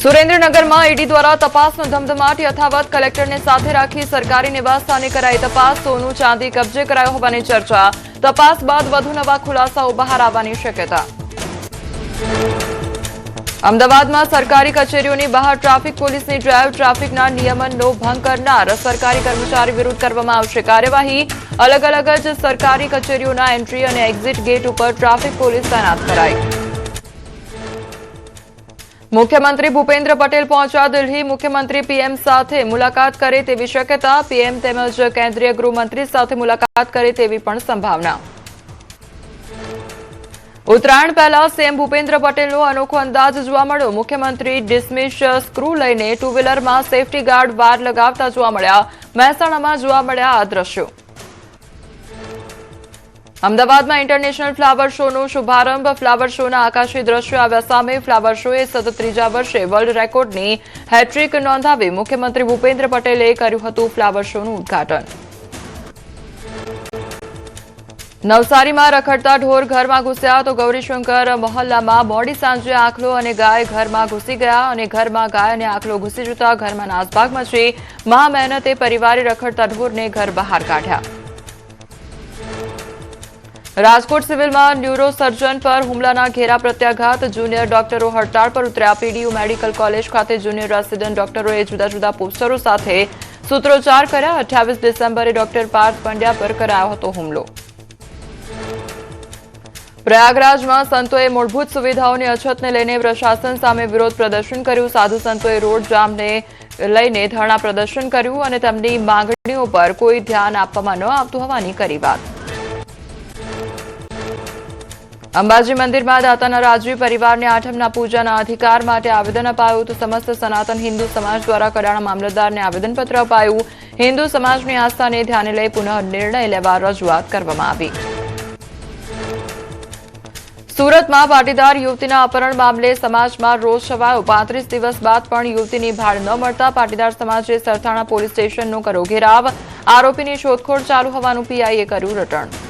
સુરેન્દ્રનગરમાં ઈડી દ્વારા તપાસનો ધમધમાટ યથાવત. કલેક્ટરને સાથે રાખી સરકારી નિવાસસ્થાને કરાઈ તપાસ. સોનું ચાંદી કબજે કરાયો હોવાની ચર્ચા. તપાસ બાદ વધુ નવા ખુલાસાઓ બહાર આવવાની શક્યતા. અમદાવાદમાં સરકારી કચેરીઓની બહાર ટ્રાફિક પોલીસની ડ્રાઈવ. ટ્રાફિકના નિયમનનો ભંગ કરનાર સરકારી કર્મચારી વિરુદ્ધ કરવામાં આવશે કાર્યવાહી. અલગ અલગ જ સરકારી કચેરીઓના એન્ટ્રી અને એક્ઝિટ ગેટ ઉપર ટ્રાફિક પોલીસ તૈનાત કરાઈ. મુખ્યમંત્રી ભૂપેન્દ્ર પટેલ પહોંચ્યા દિલ્હી. મુખ્યમંત્રી પીએમ સાથે મુલાકાત કરે તેવી શક્યતા. પીએમ તેમજ કેન્દ્રીય ગૃહમંત્રી સાથે મુલાકાત કરે તેવી પણ સંભાવના. ઉત્તરાયણ પહેલા સીએમ ભૂપેન્દ્ર પટેલનો અનોખો અંદાજ જોવા મળ્યો. મુખ્યમંત્રી ડિસમિસ સ્ક્રૂ લઈને ટુ વ્હીલરમાં સેફટી ગાર્ડ વાર લગાવતા જોવા મળ્યા. મહેસાણામાં જોવા મળ્યા આ દ્રશ્યો. અમદાવાદમાં ઇન્ટરનેશનલ ફ્લાવર શોનો શુભારંભ. ફ્લાવર શોના આકાશી દ્રશ્યો આવ્યા સામે. ફ્લાવર શોએ સતત ત્રીજા વર્ષે વર્લ્ડ રેકોર્ડની હેટ્રિક નોંધાવી. મુખ્યમંત્રી ભૂપેન્દ્ર પટેલે કર્યું હતું ફ્લાવર શોનું ઉદઘાટન. નવસારીમાં રખડતા ઢોર ઘરમાં ઘૂસ્યા તો ગૌરીશંકર મહોલ્લામાં મોડી સાંજે આખલો અને ગાય ઘરમાં ઘૂસી ગયા અને ઘરમાં ગાય અને આખલો ઘૂસી જતા ઘરમાં નાસભાગ મચી. મહા મહેનતે પરિવારે રખડતા ઢોરને ઘર બહાર કાઢ્યા. રાજકોટ સિવિલમાં ન્યુરોસર્જન પર હુમલાના ઘેરા પ્રત્યાઘાત. જુનિયર ડોક્ટરો હડતાળ પર ઉતર્યા. પીડીયુ મેડિકલ કોલેજ ખાતે જુનિયર રેસિડેન્ટ ડોક્ટરોએ જુદા જુદા પોસ્ટરો સાથે સૂત્રોચ્ચાર કર્યા. 28 ડિસેમ્બરે ડોક્ટર પાર્થ પંડ્યા પર કરાયો હતો હુમલો. પ્રયાગરાજમાં સંતોએ મૂળભૂત સુવિધાઓની અછતને લઈને પ્રશાસન સામે વિરોધ પ્રદર્શન કર્યું. સાધુ સંતોએ રોડ જામને લઈને ધરણા પ્રદર્શન કર્યું અને તેમની માંગણીઓ પર કોઈ ધ્યાન આપવામાં ન આવતું હોવાની કરી વાત. અંબાજી મંદિરમાં દાતાના રાજવી પરિવારને આઠમના પૂજાના અધિકાર માટે આવેદન અપાયું. તો સમસ્ત સનાતન હિન્દુ સમાજ દ્વારા કડાણા મામલતદારને આવેદનપત્ર અપાયું. હિન્દુ સમાજની આસ્થાને ધ્યાને લઈ પુનઃ નિર્ણય લેવા રજૂઆત કરવામાં આવી. સુરતમાં પાટીદાર યુવતીના અપહરણ મામલે સમાજમાં રોષ છવાયો. 35 દિવસ બાદ પણ યુવતીની ભાળ ન મળતા પાટીદાર સમાજે સરથાણા પોલીસ સ્ટેશનનો કર્યો ઘેરાવ. આરોપીની શોધખોળ ચાલુ હોવાનું પીઆઈએ કર્યું રટણ.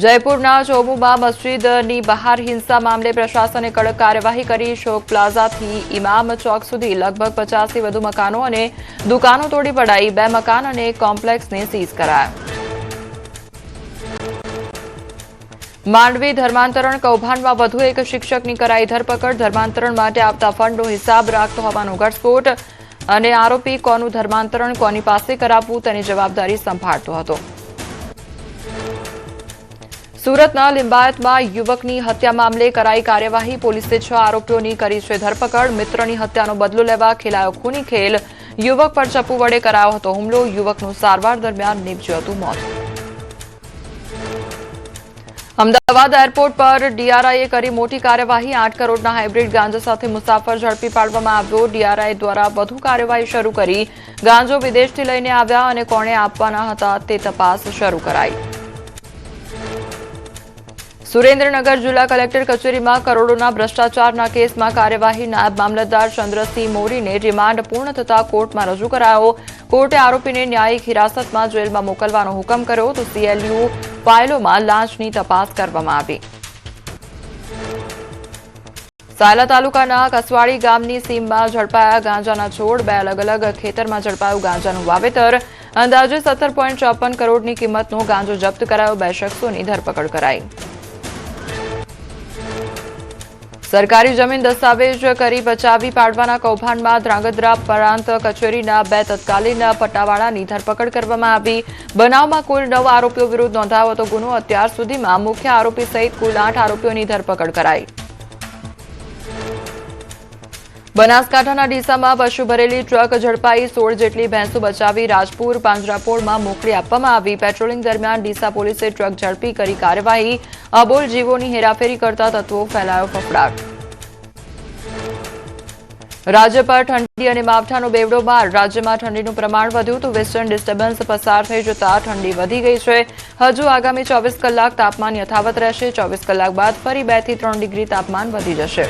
જયપુરના ચોમુમાં મસ્જિદની બહાર હિંસા મામલે પ્રશાસને કડક કાર્યવાહી કરી. શોક પ્લાઝાથી ઇમામ ચોક સુધી લગભગ 50થી વધુ મકાનો અને દુકાનો તોડી પડાઈ. 2 મકાન અને કોમ્પ્લેક્સને સીઝ કરાયા. માંડવી ધર્માંતરણ કૌભાંડમાં વધુ એક શિક્ષકની કરાઈ ધરપકડ. ધર્માંતરણ માટે આવતા ફંડનો હિસાબ રાખતો હોવાનો ઘટસ્ફોટ અને આરોપી કોનું ધર્માંતરણ કોની પાસે કરાવવું તેની જવાબદારી સંભાળતો હતો. સુરતના લિંબાયતમાં યુવકની હત્યા મામલે કરાઈ કાર્યવાહી. પોલીસે 6 આરોપીઓની કરી છે ધરપકડ. મિત્રની હત્યાનો બદલો લેવા ખેલાયો ખૂની ખેલ. યુવક પર ચપ્પુ વડે કરાયો હતો હુમલો. યુવકનું સારવાર દરમિયાન નીપજ્યું હતું મોત. અમદાવાદ એરપોર્ટ પર ડીઆરઆઈએ કરી મોટી કાર્યવાહી. 8 કરોડના હાઇબ્રિડ ગાંજા સાથે મુસાફર ઝડપી પાડવામાં આવ્યો. ડીઆરઆઈ દ્વારા વધુ કાર્યવાહી શરૂ કરી. ગાંજો વિદેશથી લઈને આવ્યા અને કોણે આપવાના હતા તે તપાસ શરૂ કરાઈ. સુરેન્દ્રનગર જિલ્લા કલેક્ટર કચેરીમાં કરોડોના ભ્રષ્ટાચારના કેસમાં કાર્યવાહી. નાયબ મામલતદાર ચંદ્રસિંહ મોરીને રિમાન્ડ પૂર્ણ થતા કોર્ટમાં રજૂ કરાયો. કોર્ટે આરોપીને ન્યાયિક હિરાસતમાં જેલમાં મોકલવાનો હુકમ કર્યો. તો સીએલયુ ફાઇલોમાં લાંચની તપાસ કરવામાં આવી. સાયલા તાલુકાના કસવાડી ગામની સીમમાં ઝડપાયા ગાંજાના છોડ. 2 અલગ અલગ ખેતરમાં ઝડપાયું ગાંજાનું વાવેતર. અંદાજે 17.54 કરોડની કિંમતનો ગાંજો જપ્ત કરાયો. 2 શખ્સોની ધરપકડ કરાઈ. સરકારી જમીન દસ્તાવેજ કરી બચાવી પાડવાના કૌભાંડમાં ધ્રાંગધ્રા પ્રાંત કચેરીના 2 તત્કાલીન પટ્ટાવાળાની ધરપકડ કરવામાં આવી. બનાવમાં કુલ 9 આરોપીઓ વિરુદ્ધ નોંધાયો હતો ગુનો. અત્યાર સુધીમાં મુખ્ય આરોપી સહિત કુલ 8 આરોપીઓની ધરપકડ કરાઈ. બનાસકાંઠાના ડીસામાં પશુ ભરેલી ટ્રક ઝડપાઈ. 16 જેટલી ભેંસો બચાવી રાજપુર પાંજરાપોળમાં મોકલી આપવામાં આવી. પેટ્રોલિંગ દરમિયાન ડીસા પોલીસે ટ્રક ઝડપી કરી કાર્યવાહી. અબોલ જીવોની હેરાફેરી કરતા તત્વો ફેલાયો ફફડાટ. રાજ્ય પર ઠંડી અને માવઠાનો બેવડો માર. રાજ્યમાં ઠંડીનું પ્રમાણ વધ્યું તો વેસ્ટર્ન ડિસ્ટર્બન્સ પસાર થઈ જતા ઠંડી વધી ગઈ છે. હજુ આગામી 24 કલાક તાપમાન યથાવત રહેશે. 24 કલાક બાદ ફરી 2 થી 3 ડિગ્રી તાપમાન વધી જશે.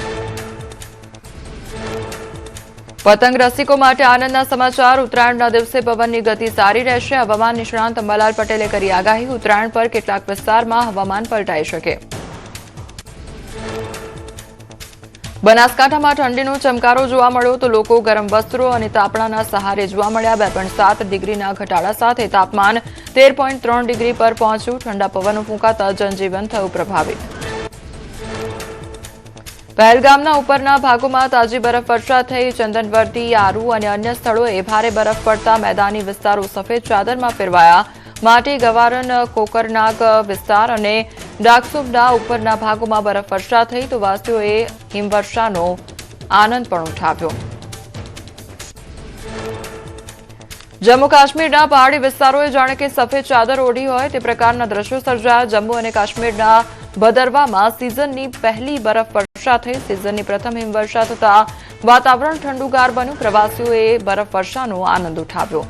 પતંગ રસિકો માટે આનંદના સમાચાર. ઉત્તરાયણના દિવસે પવનની ગતિ સારી રહેશે. હવામાન નિષ્ણાંત અંબાલાલ પટેલે કરી આગાહી. ઉત્તરાયણ પર કેટલાક વિસ્તારમાં હવામાન પલટાઈ શકે. બનાસકાંઠામાં ઠંડીનો ચમકારો જોવા મળ્યો તો લોકો ગરમ વસ્ત્રો અને તાપણાના સહારે જોવા મળ્યા 2.7 ડિગ્રીના ઘટાડા સાથે તાપમાન 13.3 ડિગ્રી પર પહોંચ્યું ઠંડા પવનો ફૂંકાતા જનજીવન થયું પ્રભાવિત પહેલગામના ઉપરના ભાગોમાં તાજી બરફવર્ષા થઈ ચંદનવર્તી આરુ અને અન્ય સ્થળોએ ભારે બરફ પડતા મેદાની વિસ્તારો સફેદ ચાદરમાં ફેરવાયા માટી ગવારન કોકરનાગ વિસ્તાર અને ડાકસુબના ઉપરના ભાગોમાં બરફવર્ષા થઈ તો વાસીઓએ હિમવર્ષાનો આનંદ પણ ઉઠાવ્યો જમ્મુ કાશ્મીરના પહાડી વિસ્તારોએ જાણે કે સફેદ ચાદર ઓઢી હોય તે પ્રકારના દ્રશ્યો સર્જાયા જમ્મુ અને કાશ્મીરના ભદરવામાં સિઝનની પહેલી બરફવર્ષા થઈ સિઝનની પ્રથમ હિમવર્ષા થતા વાતાવરણ ઠંડુગાર બન્યું પ્રવાસીઓએ બરફવર્ષાનો આનંદ ઉઠાવ્યો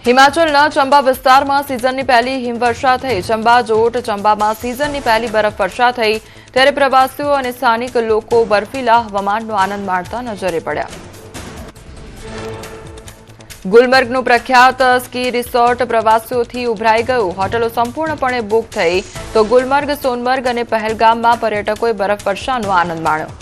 હિમાચલના ચંબા વિસ્તારમાં સિઝનની પહેલી હિમવર્ષા થઈ ચંબા જોટ ચંબામાં સિઝનની પહેલી બરફવર્ષા થઈ ત્યારે પ્રવાસીઓ અને સ્થાનિક લોકો બર્ફીલા હવામાનનો આનંદ માણતા નજરે પડ્યા ગુલમર્ગનું પ્રખ્યાત સ્કી રિસોર્ટ પ્રવાસીઓથી ઉભરાઈ ગયું હોટલો સંપૂર્ણપણે બુક થઈ તો ગુલમર્ગ સોનમર્ગ અને પહેલગામમાં પર્યટકોએ બરફવર્ષાનો આનંદ માણ્યો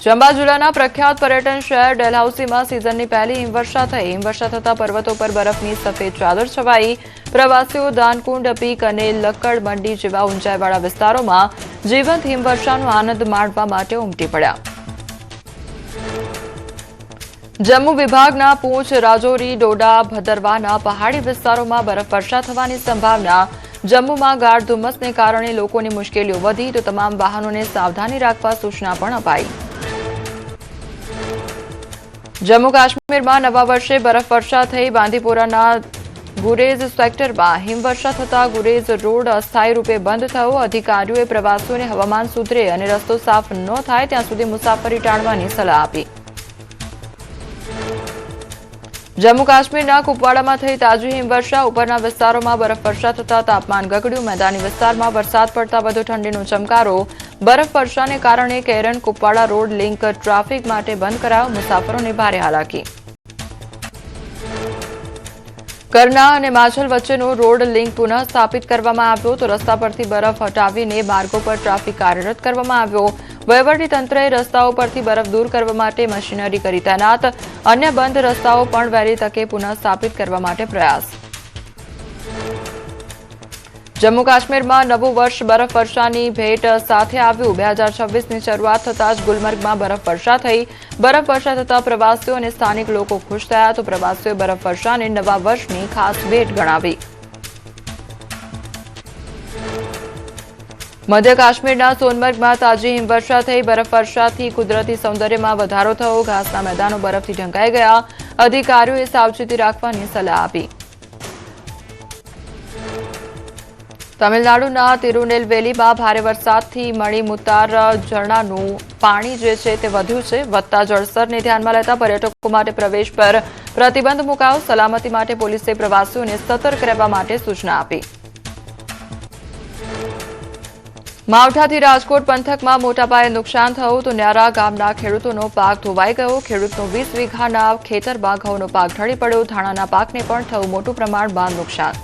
ચંબા જિલ્લાના પ્રખ્યાત પર્યટન શહેર ડેલહાઉસીમાં સિઝનની પહેલી હિમવર્ષા થઈ હિમવર્ષા થતા પર્વતો પર બરફની સફેદ ચાદર છવાઈ પ્રવાસીઓ દાનકુંડ પીક અને લક્કડ મંડી જેવા ઊંચાઈવાળા વિસ્તારોમાં જીવંત હિમવર્ષાનો આનંદ માણવા માટે ઉમટી પડ્યા જમ્મુ વિભાગના પૂંછ રાજૌરી ડોડા ભદરવાના પહાડી વિસ્તારોમાં બરફવર્ષા થવાની સંભાવના જમ્મુમાં ગાઢ ધુમ્મસને કારણે લોકોની મુશ્કેલીઓ વધી તો તમામ વાહનોને સાવધાની રાખવા સૂચના પણ અપાઈ જમ્મુ કાશ્મીરમાં નવા વર્ષે બરફવર્ષા થઈ બાંદીપોરાના ગુરેઝ સેક્ટરમાં હિમવર્ષા થતા ગુરેઝ રોડ અસ્થાયી રૂપે બંધ થયો અધિકારીઓએ પ્રવાસીઓને હવામાન સુધરે અને રસ્તો સાફ ન થાય ત્યાં સુધી મુસાફરી ટાળવાની સલાહ આપી જમ્મુ કાશ્મીરના કુપવાડામાં થઈ તાજી હિમવર્ષા ઉપરના વિસ્તારોમાં બરફવર્ષા થતા તાપમાન ગગડ્યું મેદાની વિસ્તારમાં વરસાદ પડતા વધુ ઠંડીનો ચમકારો બરફવર્ષાને કારણે Keran Kupwara road link traffic માટે બંધ કરાયો મુસાફરોને ભારે હાલાકી કરના અને માછલ વચ્ચેનો રોડ લિંક પુનઃ સ્થાપિત કરવામાં આવ્યો તો રસ્તા પરથી બરફ હટાવીને માર્ગો પર ટ્રાફિક કાર્યરત કરવામાં આવ્યો વહીવટીતંત્રએ રસ્તાઓ પરથી બરફ દૂર કરવા માટે મશીનરી કરી તૈનાત અન્ય બંધ રસ્તાઓ પણ વહેલી તકે પુનઃ સ્થાપિત કરવા માટે પ્રયાસ જમ્મુ કાશ્મીરમાં નવું વર્ષ બરફવર્ષાની ભેટ સાથે આવ્યું 2026ની શરૂઆત થતાં જ ગુલમર્ગમાં બરફવર્ષા થઈ બરફવર્ષા થતાં પ્રવાસીઓ અને સ્થાનિક લોકો ખુશ થયા તો પ્રવાસીઓએ બરફવર્ષાને નવા વર્ષની ખાસ ભેટ ગણાવી મધ્ય કાશ્મીરના સોનમર્ગમાં તાજી હિમવર્ષા થઈ બરફવર્ષાથી કુદરતી સૌંદર્યમાં વધારો થયો ઘાસના મેદાનો બરફથી ઢંકાઈ ગયા અધિકારીઓએ સાવચેતી રાખવાની સલાહ આપી તમિલનાડુના તિરુનેલવેલીમાં ભારે વરસાદથી મણિમુત્તાર ઝરણાનું પાણી જે છે તે વધ્યું છે વધતા જળસ્તરને ધ્યાનમાં લેતા પર્યટકો માટે પ્રવેશ પર પ્રતિબંધ મુકાયો સલામતી માટે પોલીસે પ્રવાસીઓને સતર્ક રહેવા માટે સૂચના આપી માવઠાથી રાજકોટ પંથકમાં મોટા પાયે નુકસાન થયું તો ન્યારા ગામના ખેડૂતોનો પાક ધોવાઈ ગયો ખેડૂતનો 20 વીઘાના ખેતરમાં ઘઉંનો પાક ઢળી પડ્યો ધાણાના પાકને પણ થયું મોટું પ્રમાણમાં નુકસાન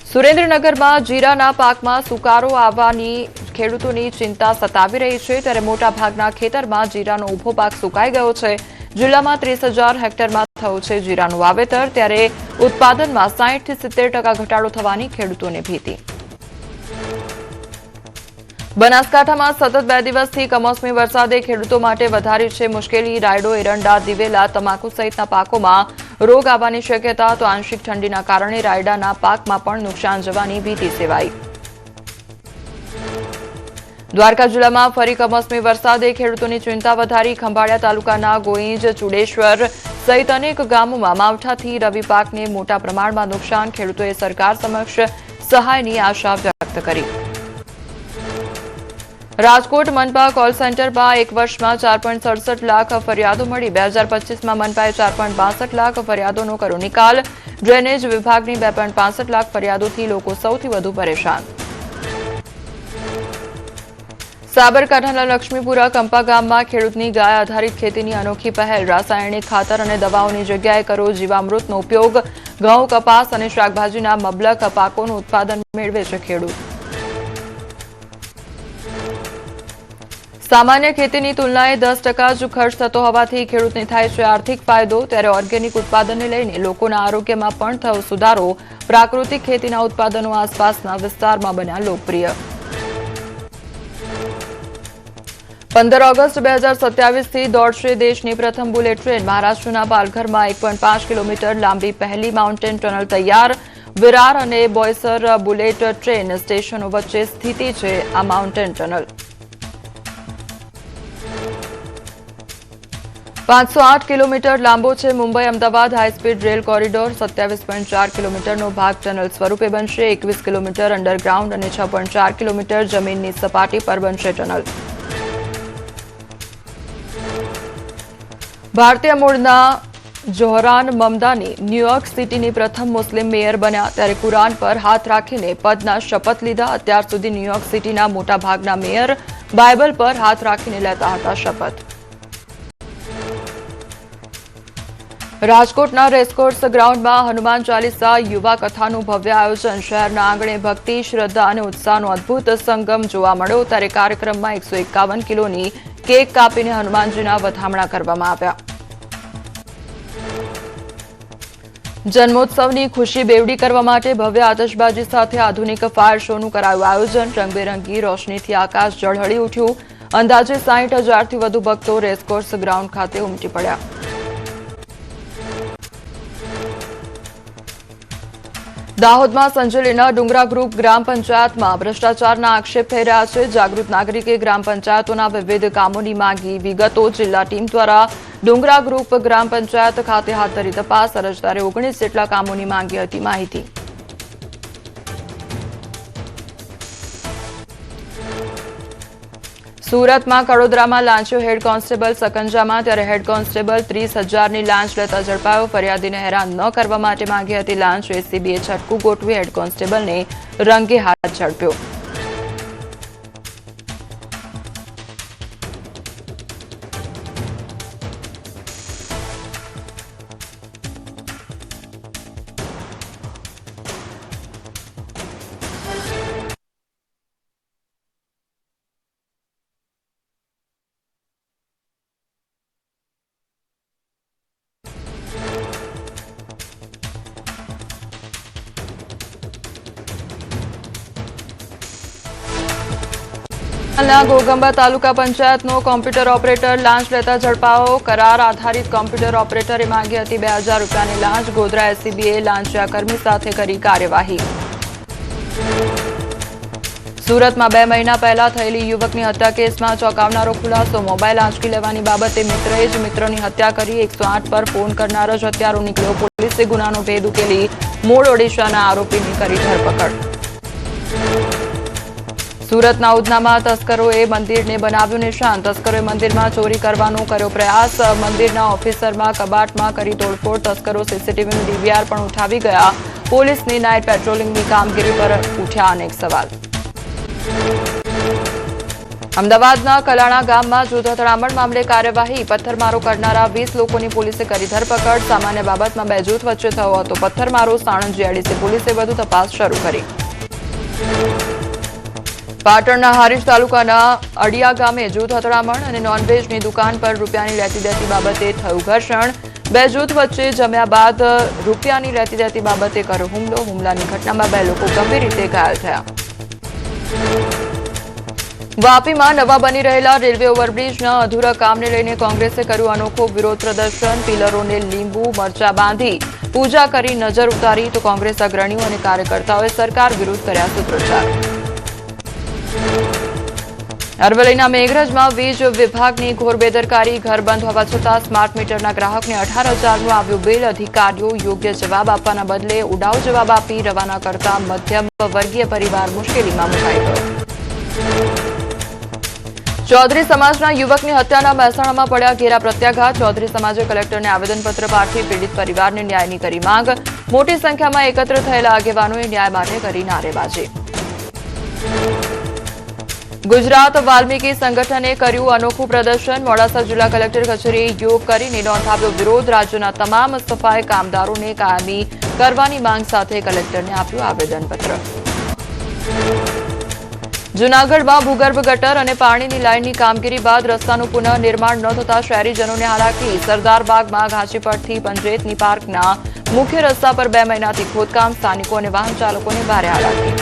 સુરેન્દ્રનગરમાં જીરાના પાકમાં સુકારો આવવાની ખેડૂતોની ચિંતા સતાવી રહી છે ત્યારે મોટાભાગના ખેતરમાં જીરાનો ઊભો પાક સુકાઈ ગયો છે જિલ્લામાં 30,000 હેક્ટરમાં થયું છે જીરાનું વાવેતર ત્યારે ઉત્પાદનમાં 60 થી 70% ઘટાડો થવાની ખેડૂતોને ભીતિ બનાસકાંઠામાં સતત 2 દિવસથી કમોસમી વરસાદે ખેડૂતો માટે વધારી છે મુશ્કેલી રાયડો એરંડા દિવેલા તમાકુ સહિતના પાકોમાં રોગ આવવાની શક્યતા તો આંશિક ઠંડીના કારણે રાયડાના પાકમાં પણ નુકસાન જવાની ભીતિ સેવાઈ દ્વારકા જિલ્લામાં ફરી કમોસમી વરસાદે ખેડૂતોની ચિંતા વધારી ખંભાળિયા તાલુકાના ગોઈંજ ચુડેશ્વર સહિત અનેક ગામોમાં માવઠાથી રવિ પાકને મોટા પ્રમાણમાં નુકસાન ખેડૂતોએ સરકાર સમક્ષ સહાયની આશા વ્યક્ત કરી રાજકોટ મનપા કોલ સેન્ટરમાં એક વર્ષમાં 4.67 લાખ ફરિયાદો મળી 2025માં મનપાએ 4.62 લાખ ફરિયાદોનો કર્યો નિકાલ ડ્રેનેજ વિભાગની 2.65 લાખ ફરિયાદોથી લોકો સૌથી વધુ પરેશાન સાબરકાંઠાના લક્ષ્મીપુરા કંપા ગામમાં ખેડૂતની ગાય આધારિત ખેતીની અનોખી પહેલ. રાસાયણિક ખાતર અને દવાઓની જગ્યાએ કરો જીવામૃતનો ઉપયોગ. ઘઉં, કપાસ અને શાકભાજીના મબલક પાકોનું ઉત્પાદન મેળવે છે ખેડૂત. સામાન્ય ખેતીની તુલનાએ 10% જ ખર્ચ થતો હોવાથી ખેડૂતને થાય છે આર્થિક ફાયદો. ત્યારે ઓર્ગેનિક ઉત્પાદનને લઈને લોકોના આરોગ્યમાં પણ થયો સુધારો. પ્રાકૃતિક ખેતીના ઉત્પાદનો આસપાસના વિસ્તારમાં બન્યા લોકપ્રિય. 15 ઓગસ્ટ 2027થી દોડશે દેશની પ્રથમ બુલેટ ટ્રેન. મહારાષ્ટ્રના પાલઘરમાં 1.5 કિલોમીટર લાંબી પહેલી માઉન્ટેન ટનલ તૈયાર. વિરાર અને બોઈસર બુલેટ ટ્રેન સ્ટેશનો વચ્ચે સ્થિતિ છે આ માઉન્ટેન ટનલ. 508 કિલોમીટર લાંબો છે Mumbai Ahmedabad high speed rail corridor. 27.4 કિલોમીટરનો ભાગ ટનલ સ્વરૂપે બનશે. 21 કિલોમીટર અંડરગ્રાઉન્ડ અને 6.4 કિલોમીટર જમીનની સપાટી પર બનશે ટનલ. ભારતીય મૂળના જોહરાન મમદાની ન્યૂયોર્ક સિટીની પ્રથમ મુસ્લિમ મેયર બન્યા. ત્યારે કુરાન પર હાથ રાખીને પદના શપથ લીધા. અત્યાર સુધી ન્યૂયોર્ક સિટીના મોટાભાગના મેયર બાઇબલ પર હાથ રાખીને લેતા હતા શપથ. રાજકોટના રેસકોર્સ ગ્રાઉન્ડમાં હનુમાન ચાલીસા યુવા કથાનું ભવ્ય આયોજન. શહેરના આંગણે ભક્તિ, શ્રદ્ધા અને ઉત્સાહનો અદભુત સંગમ જોવા મળ્યો. ત્યારે કાર્યક્રમમાં 151 કિલોની કેક કાપીને હનુમાનજીના વધામણા કરવામાં આવ્યા. જન્મોત્સવની ખુશી બેવડી કરવા માટે ભવ્ય આતશબાજી સાથે આધુનિક ફાયર શોનું કરાયું આયોજન. રંગબેરંગી રોશનીથી આકાશ ઝળહળી ઉઠ્યું. અંદાજે 60,000થી વધુ ભક્તો રેસકોર્સ ગ્રાઉન્ડ ખાતે ઉમટી પડ્યા. દાહોદમાં સંજેલીના ડુંગરા ગ્રુપ ગ્રામ પંચાયતમાં ભ્રષ્ટાચારના આક્ષેપ થઈ રહ્યા છે. જાગૃત નાગરિકે ગ્રામ પંચાયતોના વિવિધ કામોની માંગી વિગતો જિલ્લા ટીમ દ્વારા ડુંગરા ગ્રુપ ગ્રામ પંચાયત ખાતે હાથ ધરી તપાસ. અરજદારે 19 જેટલા કામોની માંગી હતી માહિતી. સુરતમાં કડોદરામાં લાંચો હેડ કોન્સ્ટેબલ સકંજામાં. ત્યારે હેડ કોન્સ્ટેબલ 30,000ની લાંચ લેતા ઝડપાયો. ફરિયાદીને હેરાન ન કરવા માટે માંગી હતી લાંચ. એસીબીએ છટકું ગોઠવી હેડ કોન્સ્ટેબલને રંગે હાથ ઝડપ્યો. ગોગંબા તાલુકા પંચાયતનો કોમ્પ્યુટર ઓપરેટર લાંચ લેતા ઝડપાયો. કરાર આધારિત કોમ્પ્યુટર ઓપરેટરે માંગી હતી 2,000 રૂપિયાની લાંચ. ગોધરા એસીબીએ લાંચિયા કર્મી સાથે કરી કાર્યવાહી. સુરતમાં 2 મહિના પહેલા થયેલી યુવકની હત્યા કેસમાં ચોંકાવનારો ખુલાસો. મોબાઈલ આંચકી લેવાની બાબતે મિત્રએ જ મિત્રની હત્યા કરી. 108 પર ફોન કરનાર જ હત્યારો નીકળ્યો. પોલીસે ગુનાનો ભેદ ઉકેલી મૂળ ઓડિશાના આરોપીની કરી ધરપકડ. સુરતના ઉધનામાં તસ્કરોએ મંદિરને બનાવ્યું નિશાન. તસ્કરોએ મંદિરમાં ચોરી કરવાનો કર્યો પ્રયાસ. મંદિરના ઓફિસરમાં કબાટમાં કરી તોડફોડ. તસ્કરો સીસીટીવીનું ડીવીઆર પણ ઉઠાવી ગયા. પોલીસની નાઇટ પેટ્રોલિંગની કામગીરી પર ઉઠ્યા અનેક સવાલ. અમદાવાદના કલાણા ગામમાં જૂથ અથડામણ મામલે કાર્યવાહી. પથ્થરમારો કરનારા 20 લોકોની પોલીસે કરી ધરપકડ. સામાન્ય બાબતમાં 2 જૂથ વચ્ચે થયો હતો પથ્થરમારો. સાણંદ જીઆઈડીસી પોલીસે વધુ તપાસ શરૂ કરી. પાટણના હારીજ તાલુકાના અડિયા ગામે જૂથ અથડામણ અને નોનવેજની દુકાન પર રૂપિયાની લેતી દેતી બાબતે થયું ઘર્ષણ. 2 જૂથ વચ્ચે જમ્યા બાદ રૂપિયાની લેતી દેતી બાબતે કર્યો હુમલો. હુમલાની ઘટનામાં 2 લોકો ગંભીર રીતે ઘાયલ થયા. વાપીમાં નવા બની રહેલા રેલવે ઓવરબ્રિજના અધૂરા કામને લઈને કોંગ્રેસે કર્યું અનોખો વિરોધ પ્રદર્શન. પિલરોને લીંબુ મરચા બાંધી પૂજા કરી નજર ઉતારી તો કોંગ્રેસ અગ્રણીઓ અને કાર્યકર્તાઓએ સરકાર વિરુદ્ધ કર્યા સૂત્રોચ્ચાર. અરવલ્લીના મેઘરજમાં વીજ વિભાગની ઘોર બેદરકારી. ઘર બંધ હોવા છતાં સ્માર્ટ મીટરના ગ્રાહકને 18,000નું આવ્યું બિલ. અધિકારીઓ યોગ્ય જવાબ આપવાના બદલે ઉડાવ જવાબ આપી રવાના કરતા મધ્યમ વર્ગીય પરિવાર મુશ્કેલીમાં મુકાઈ ગયો. ચૌધરી સમાજના યુવકની હત્યાના મહેસાણામાં પડ્યા ઘેરા પ્રત્યાઘાત. ચૌધરી સમાજે કલેક્ટરને આવેદનપત્ર પાઠવી પીડિત પરિવારને ન્યાયની કરી માંગ. મોટી સંખ્યામાં એકત્ર થયેલા આગેવાનોએ ન્યાય માટે કરી નારેબાજી. ગુજરાત વાલ્મીકી સંગઠને કર્યું અનોખું પ્રદર્શન. મોડાસા જિલ્લા કલેક્ટર કચેરીએ યોગ કરીને નોંધાવ્યો વિરોધ. રાજ્યના તમામ સફાઈ કામદારોને કાયમી કરવાની માંગ સાથે કલેક્ટરને આપ્યું આવેદનપત્ર. જૂનાગઢમાં ભૂગર્ભ ગટર અને પાણીની લાઇનની કામગીરી બાદ રસ્તાનું પુનઃનિર્માણ ન થતા શહેરીજનોને હાલાકી. સરદારબાગમાં ઘાંચીપટથી પંજેતની પાર્કના મુખ્ય રસ્તા પર 2 મહિનાથી ખોદકામ. સ્થાનિકો અને વાહન ચાલકોને ભારે હાલાકી.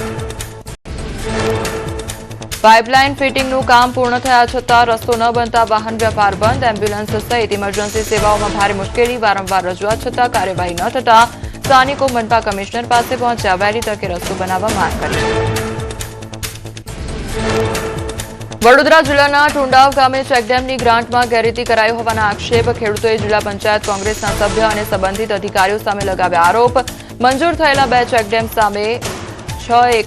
પાઇપલાઇન ફિટિંગનું કામ પૂર્ણ થયા છતાં રસ્તો ન બનતા વાહન વ્યવહાર બંધ. એમ્બ્યુલન્સ સહિત ઇમરજન્સી સેવાઓમાં ભારે મુશ્કેલી. વારંવાર રજૂઆત છતાં કાર્યવાહી ન થતા સ્થાનિકો મનપા કમિશનર પાસે પહોંચ્યા. વહેલી તકે રસ્તો બનાવવા માંગ કરી. વડોદરા જિલ્લાના ટુંડાવ ગામે ચેકડેમની ગ્રાન્ટમાં ગેરરીતિ કરાઈ હોવાના આક્ષેપ. ખેડૂતોએ જિલ્લા પંચાયત કોંગ્રેસના સભ્ય અને સંબંધિત અધિકારીઓ સામે લગાવ્યા આરોપ. મંજૂર થયેલા 2 ચેકડેમ સામે 6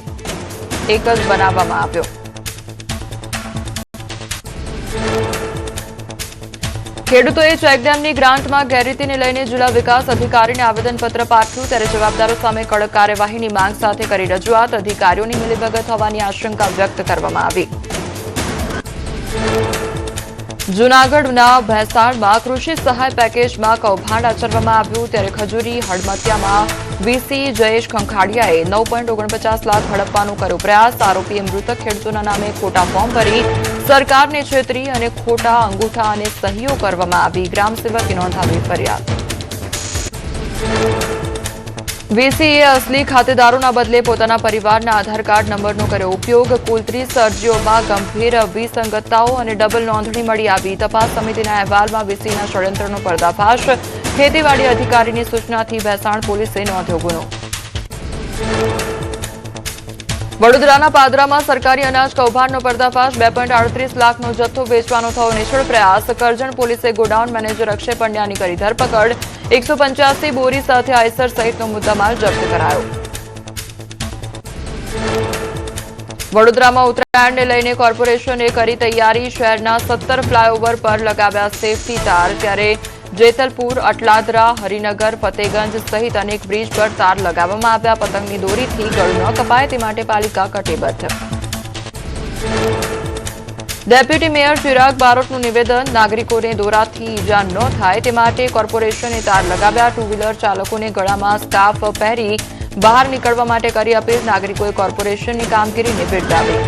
એક જ બનાવવામાં આવ્યો. ખેડૂતોએ ચેકડેમની ગ્રાન્ટમાં ગેરરીતિને લઈને જિલ્લા વિકાસ અધિકારીને આવેદનપત્ર પાઠવ્યું. ત્યારે જવાબદારો સામે કડક કાર્યવાહીની માંગ સાથે કરી રજૂઆત. અધિકારીઓની મિલીભગત હોવાની આશંકા વ્યક્ત કરવામાં આવી. જૂનાગઢના ભેંસાણમાં કૃષિ સહાય પેકેજમાં કૌભાંડ આચરવામાં આવ્યું. ત્યારે ખજૂરી હડમતિયામાં વીસી જયેશ ખંખાડિયાએ 9.49 લાખ હડપવાનો કર્યો પ્રયાસ. આરોપીએ મૃતક ખેડૂતોના નામે ખોટા ફોર્મ ભરી સરકારને છેતરી અને ખોટા અંગૂઠા અને સહીઓ કરવામાં આવી. ગ્રામસેવકે નોંધાવી ફરિયાદ. વીસીએ અસલી ખાતેદારોના બદલે પોતાના પરિવારના આધાર કાર્ડ નંબરનો કર્યો ઉપયોગ. કુલ 30 અરજીઓમાં ગંભીર વિસંગતતાઓ અને ડબલ નોંધણી મળી આવી. તપાસ સમિતિના અહેવાલમાં વીસીના ષડયંત્રનો પર્દાફાશ. ખેતીવાડી અધિકારીની સૂચનાથી ભેંસાણ પોલીસે નોંધ્યો ગુનો. વડોદરાના પાદરામાં સરકારી અનાજ કૌભાંડનો પર્દાફાશ. 2.38 લાખનો જથ્થો વેચવાનો થયો નિષ્ફળ પ્રયાસ. કરજણ પોલીસે ગોડાઉન મેનેજર અક્ષય પંડ્યાની કરી ધરપકડ. 185 બોરી સાથે આઈસર સહિતનો મુદ્દામાલ જપ્ત કરાયો. વડોદરામાં ઉત્તરાયણને લઈને કોર્પોરેશને કરી તૈયારી. શહેરના 17 ફ્લાયઓવર પર લગાવ્યા સેફટી તાર. ત્યારે જેતલપુર, અટલાદરા, હરિનગર, ફતેગંજ સહિત અનેક બ્રિજ પર તાર લગાવવામાં આવ્યા. પતંગની દોરીથી ગળું ન કપાય તે માટે પાલિકા કટિબદ્ધ. ડેપ્યુટી મેયર ચિરાગ બારોટનું નિવેદન. નાગરિકોને દોરાથી ઈજા ન થાય તે માટે કોર્પોરેશને તાર લગાવ્યા. 2 વ્હીલર ચાલકોને ગળામાં સ્કાર્ફ પહેરી બહાર નીકળવા માટે કરી અપીલ. નાગરિકોએ કોર્પોરેશનની કામગીરીને બિરદાવી.